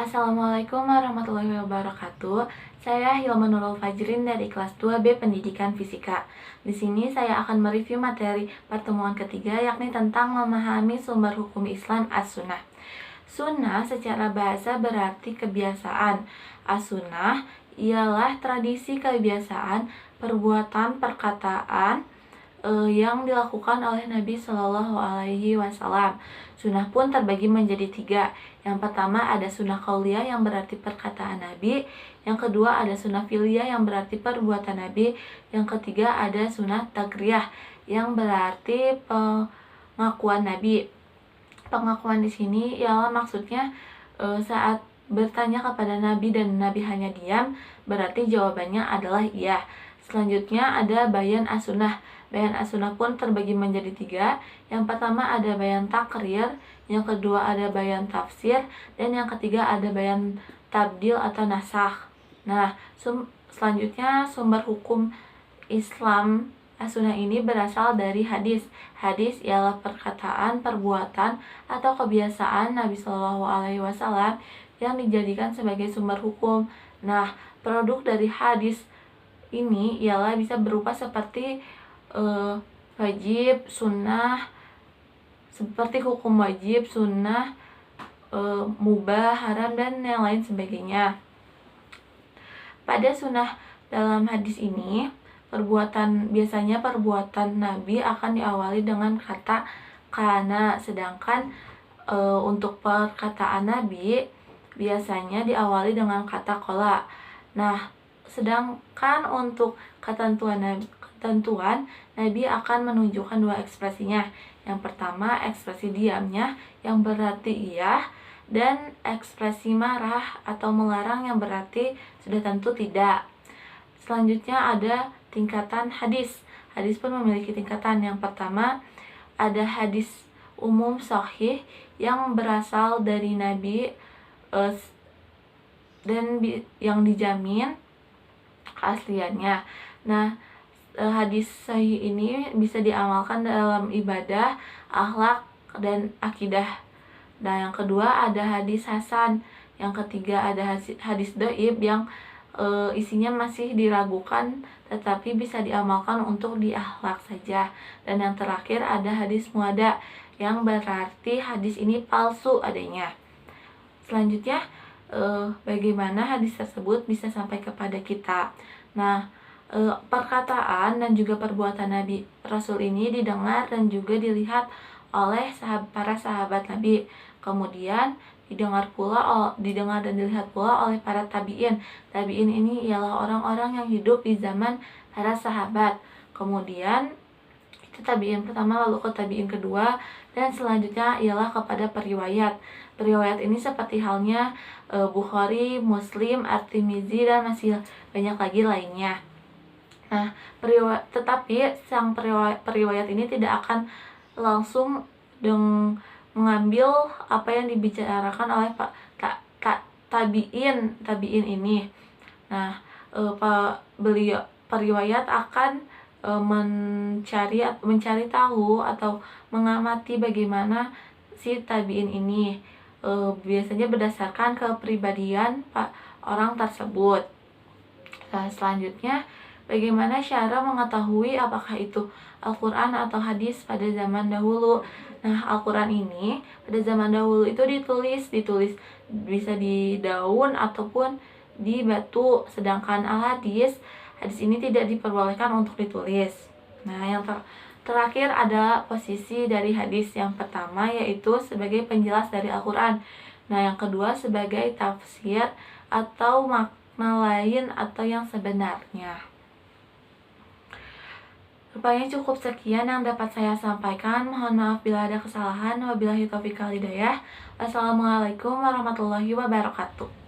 Assalamualaikum warahmatullahi wabarakatuh. Saya Hilma Nurul Fajrin dari kelas 2B Pendidikan Fisika. Di sini saya akan mereview materi pertemuan ketiga, yakni tentang memahami sumber hukum Islam as-sunnah. Sunnah secara bahasa berarti kebiasaan. As-sunnah ialah tradisi, kebiasaan, perbuatan, perkataan yang dilakukan oleh Nabi Shallallahu Alaihi Wasallam. Sunnah pun terbagi menjadi 3. Yang pertama ada sunnah qauliyah yang berarti perkataan Nabi. Yang kedua ada sunnah fi'liyah yang berarti perbuatan Nabi. Yang ketiga ada sunnah takriyah yang berarti pengakuan Nabi. Pengakuan di sini ialah maksudnya saat bertanya kepada Nabi dan Nabi hanya diam, berarti jawabannya adalah iya. Selanjutnya ada bayan as-sunnah. Bayan as-sunnah pun terbagi menjadi 3. Yang pertama ada bayan takrir, yang kedua ada bayan tafsir, dan yang ketiga ada bayan tabdil atau nasakh. Nah, selanjutnya sumber hukum Islam as-sunnah ini berasal dari hadis. Hadis ialah perkataan, perbuatan, atau kebiasaan Nabi Shallallahu Alaihi Wasallam yang dijadikan sebagai sumber hukum. Nah, produk dari hadis ini ialah bisa berupa seperti wajib, sunnah, seperti hukum wajib, sunnah, mubah, haram, dan yang lain sebagainya. Pada sunnah dalam hadis ini, biasanya perbuatan Nabi akan diawali dengan kata kana, sedangkan untuk perkataan Nabi biasanya diawali dengan kata qola. Nah, sedangkan untuk ketentuan Nabi akan menunjukkan 2 ekspresinya. Yang pertama ekspresi diamnya yang berarti iya, dan ekspresi marah atau melarang yang berarti sudah tentu tidak. Selanjutnya ada tingkatan hadis. Hadis pun memiliki tingkatan. Yang pertama ada hadis umum sahih yang berasal dari Nabi dan yang dijamin keasliannya. Nah, hadis sahih ini bisa diamalkan dalam ibadah, akhlak, dan akidah. Nah, yang kedua ada hadis hasan. Yang ketiga ada hadis dhaif yang isinya masih diragukan tetapi bisa diamalkan untuk di akhlak saja. Dan yang terakhir ada hadis muada yang berarti hadis ini palsu adanya. Selanjutnya bagaimana hadis tersebut bisa sampai kepada kita. Nah, perkataan dan juga perbuatan Nabi Rasul ini didengar dan juga dilihat oleh para sahabat Nabi. Kemudian didengar dan dilihat pula oleh para tabi'in. Tabi'in ini ialah orang-orang yang hidup di zaman para sahabat. Kemudian itu tabi'in pertama, lalu ke tabi'in kedua, dan selanjutnya ialah kepada periwayat. Periwayat ini seperti halnya Bukhari, Muslim, At-Tirmidzi, dan masih banyak lagi lainnya. Nah, tetapi sang periwayat ini tidak akan langsung mengambil apa yang dibicarakan oleh tabiin ini. Nah, periwayat akan mencari tahu atau mengamati bagaimana si tabiin ini, biasanya berdasarkan kepribadian orang tersebut. Nah, selanjutnya bagaimana cara mengetahui apakah itu Al-Quran atau hadis pada zaman dahulu. Nah, Al-Quran ini pada zaman dahulu itu ditulis bisa di daun ataupun di batu, sedangkan hadis ini tidak diperbolehkan untuk ditulis. Nah, yang terakhir ada posisi dari hadis. Yang pertama yaitu sebagai penjelas dari Al-Quran. Nah, yang kedua sebagai tafsir atau makna lain atau yang sebenarnya. Rupanya cukup sekian yang dapat saya sampaikan. Mohon maaf bila ada kesalahan. Wabillahi taufiq wal hidayah. Wassalamualaikum warahmatullahi wabarakatuh.